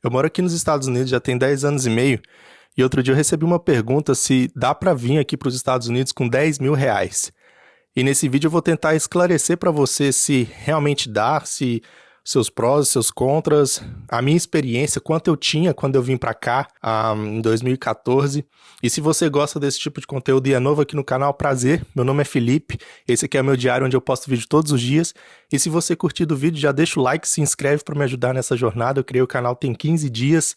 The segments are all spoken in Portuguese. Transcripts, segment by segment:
Eu moro aqui nos Estados Unidos já tem 10 anos e meio e outro dia eu recebi uma pergunta se dá para vir aqui para os Estados Unidos com 10 mil reais. E nesse vídeo eu vou tentar esclarecer para você se realmente dá, se seus prós, seus contras, a minha experiência, quanto eu tinha quando eu vim para cá em 2014. E se você gosta desse tipo de conteúdo e é novo aqui no canal, prazer, meu nome é Felipe, esse aqui é o meu diário onde eu posto vídeo todos os dias. E se você curtir do vídeo, já deixa o like, se inscreve para me ajudar nessa jornada. Eu criei o canal tem 15 dias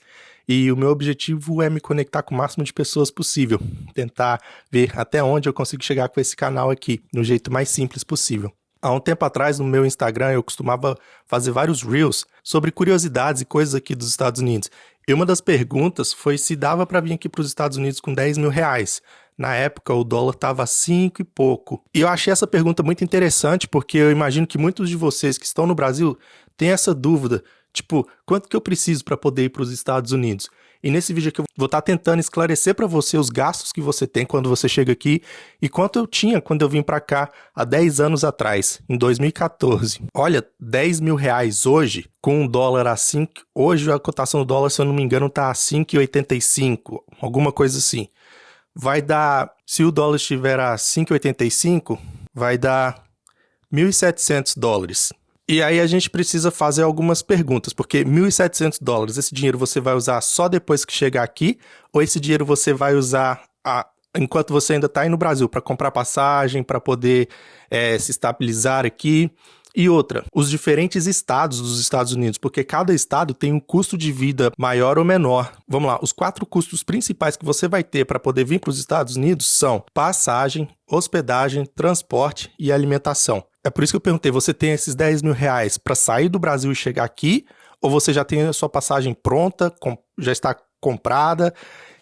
e o meu objetivo é me conectar com o máximo de pessoas possível, tentar ver até onde eu consigo chegar com esse canal aqui, do jeito mais simples possível. Há um tempo atrás, no meu Instagram, eu costumava fazer vários Reels sobre curiosidades e coisas aqui dos Estados Unidos. E uma das perguntas foi se dava para vir aqui para os Estados Unidos com 10 mil reais. Na época, o dólar estava 5 e pouco. E eu achei essa pergunta muito interessante, porque eu imagino que muitos de vocês que estão no Brasil têm essa dúvida. Tipo, quanto que eu preciso para poder ir para os Estados Unidos? E nesse vídeo aqui eu vou estar tentando esclarecer para você os gastos que você tem quando você chega aqui e quanto eu tinha quando eu vim para cá há 10 anos atrás, em 2014. Olha, 10 mil reais hoje, com um dólar a 5, hoje a cotação do dólar, se eu não me engano, está a 5,85, alguma coisa assim. Vai dar, se o dólar estiver a 5,85, vai dar 1.700 dólares. E aí a gente precisa fazer algumas perguntas, porque 1.700 dólares, esse dinheiro você vai usar só depois que chegar aqui, ou esse dinheiro você vai usar enquanto você ainda está aí no Brasil, para comprar passagem, para poder se estabilizar aqui? E outra, os diferentes estados dos Estados Unidos, porque cada estado tem um custo de vida maior ou menor. Vamos lá, os 4 custos principais que você vai ter para poder vir para os Estados Unidos são passagem, hospedagem, transporte e alimentação. É por isso que eu perguntei, você tem esses 10 mil reais para sair do Brasil e chegar aqui, ou você já tem a sua passagem pronta, já está comprada,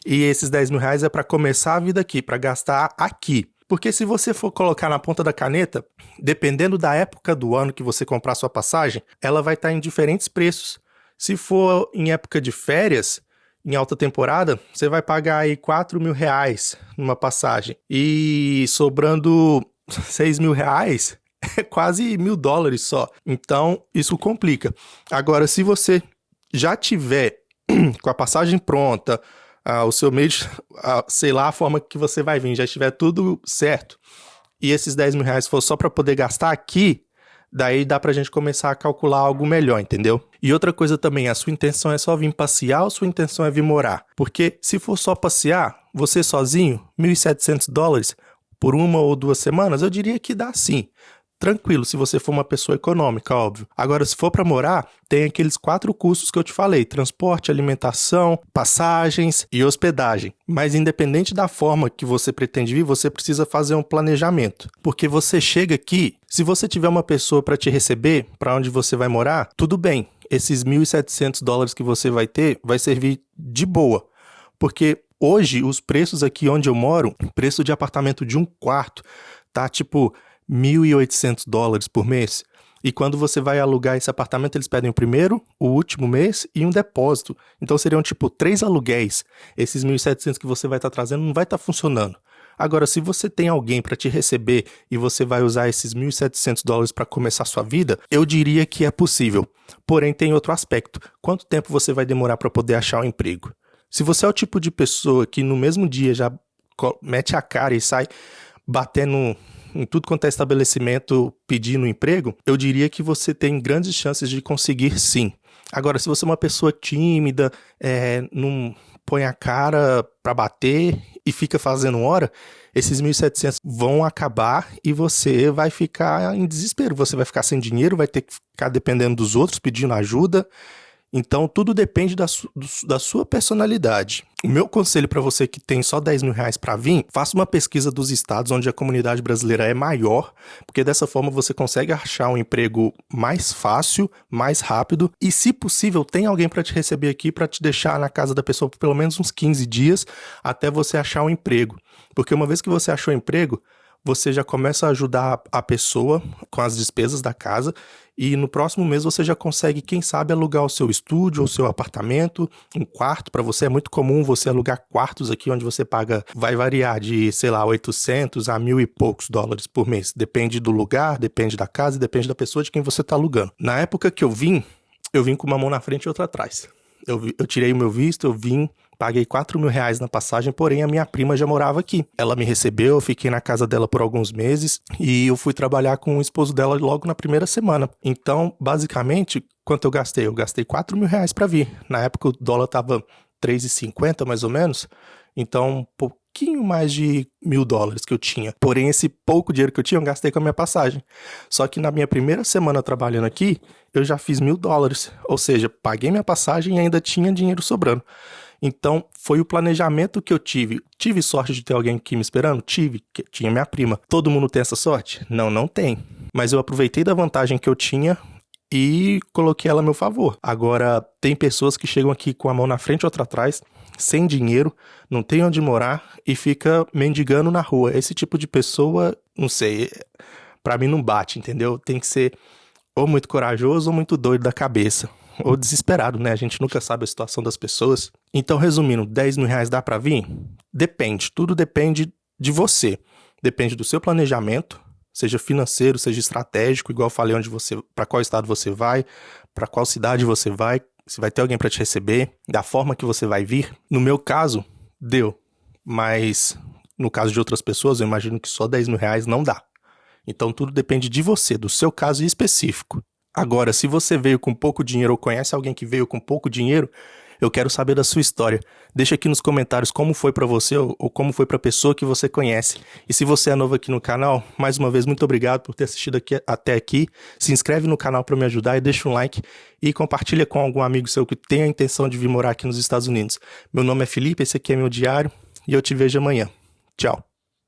e esses 10 mil reais é para começar a vida aqui, para gastar aqui? Porque se você for colocar na ponta da caneta, dependendo da época do ano que você comprar sua passagem, ela vai estar em diferentes preços. Se for em época de férias, em alta temporada, você vai pagar aí 4 mil reais numa passagem. E sobrando 6 mil reais, é quase 1.000 dólares só. Então, isso complica. Agora, se você já tiver com a passagem pronta, o seu meio de, sei lá, a forma que você vai vir, já estiver tudo certo, e esses 10 mil reais for só para poder gastar aqui, daí dá pra gente começar a calcular algo melhor, entendeu? E outra coisa também, a sua intenção é só vir passear ou sua intenção é vir morar? Porque se for só passear, você sozinho, 1.700 dólares por 1 ou 2 semanas, eu diria que dá sim. Tranquilo, se você for uma pessoa econômica, óbvio. Agora, se for para morar, tem aqueles 4 custos que eu te falei: transporte, alimentação, passagens e hospedagem. Mas independente da forma que você pretende vir, você precisa fazer um planejamento. Porque você chega aqui, se você tiver uma pessoa para te receber, para onde você vai morar, tudo bem. Esses 1.700 dólares que você vai ter, vai servir de boa. Porque hoje, os preços aqui onde eu moro, preço de apartamento de 1 quarto, tá tipo 1.800 dólares por mês. E quando você vai alugar esse apartamento, eles pedem o primeiro, o último mês e um depósito. Então seriam tipo 3 aluguéis. Esses 1.700 que você vai estar trazendo não vai estar funcionando. Agora, se você tem alguém para te receber e você vai usar esses 1.700 dólares para começar a sua vida, eu diria que é possível. Porém, tem outro aspecto. Quanto tempo você vai demorar para poder achar um emprego? Se você é o tipo de pessoa que no mesmo dia já mete a cara e sai batendo em tudo quanto é estabelecimento pedindo emprego, eu diria que você tem grandes chances de conseguir sim. Agora, se você é uma pessoa tímida, não põe a cara para bater e fica fazendo hora, esses 1.700 vão acabar e você vai ficar em desespero. Você vai ficar sem dinheiro, vai ter que ficar dependendo dos outros, pedindo ajuda. Então, tudo depende da sua personalidade. O meu conselho para você que tem só 10 mil reais para vir, faça uma pesquisa dos estados onde a comunidade brasileira é maior, porque dessa forma você consegue achar um emprego mais fácil, mais rápido e, se possível, tem alguém para te receber aqui, para te deixar na casa da pessoa por pelo menos uns 15 dias até você achar um emprego. Porque uma vez que você achou um emprego, você já começa a ajudar a pessoa com as despesas da casa e no próximo mês você já consegue, quem sabe, alugar o seu estúdio ou o seu apartamento, um quarto. Para você é muito comum você alugar quartos aqui onde você paga, vai variar de, sei lá, 800 a 1.000 e poucos dólares por mês. Depende do lugar, depende da casa e depende da pessoa de quem você está alugando. Na época que eu vim com uma mão na frente e outra atrás. Eu tirei o meu visto, eu vim, paguei R$ 4.000 na passagem, porém a minha prima já morava aqui. Ela me recebeu, eu fiquei na casa dela por alguns meses e eu fui trabalhar com o esposo dela logo na primeira semana. Então, basicamente, quanto eu gastei? Eu gastei R$ 4.000 para vir. Na época o dólar tava 3,50 mais ou menos, então pouquinho mais de $1.000 que eu tinha. Porém, esse pouco dinheiro que eu tinha, eu gastei com a minha passagem. Só que na minha primeira semana trabalhando aqui, eu já fiz $1.000. Ou seja, paguei minha passagem e ainda tinha dinheiro sobrando. Então, foi o planejamento que eu tive. Tive sorte de ter alguém aqui me esperando? Tive, que tinha minha prima. Todo mundo tem essa sorte? Não, não tem. Mas eu aproveitei da vantagem que eu tinha e coloquei ela a meu favor. Agora, tem pessoas que chegam aqui com a mão na frente e outra atrás, sem dinheiro, não tem onde morar e fica mendigando na rua. Esse tipo de pessoa, não sei, pra mim não bate, entendeu? Tem que ser ou muito corajoso ou muito doido da cabeça. Ou desesperado, né? A gente nunca sabe a situação das pessoas. Então, resumindo, R$ 10.000 dá pra vir? Depende, tudo depende de você. Depende do seu planejamento, seja financeiro, seja estratégico, igual eu falei, para qual estado você vai, para qual cidade você vai, se vai ter alguém para te receber, da forma que você vai vir. No meu caso, deu. Mas no caso de outras pessoas, eu imagino que só R$ 10.000 não dá. Então tudo depende de você, do seu caso específico. Agora, se você veio com pouco dinheiro ou conhece alguém que veio com pouco dinheiro, eu quero saber da sua história. Deixa aqui nos comentários como foi pra você ou como foi pra pessoa que você conhece. E se você é novo aqui no canal, mais uma vez, muito obrigado por ter assistido até aqui. Se inscreve no canal para me ajudar e deixa um like e compartilha com algum amigo seu que tem a intenção de vir morar aqui nos Estados Unidos. Meu nome é Felipe, esse aqui é meu diário e eu te vejo amanhã. Tchau.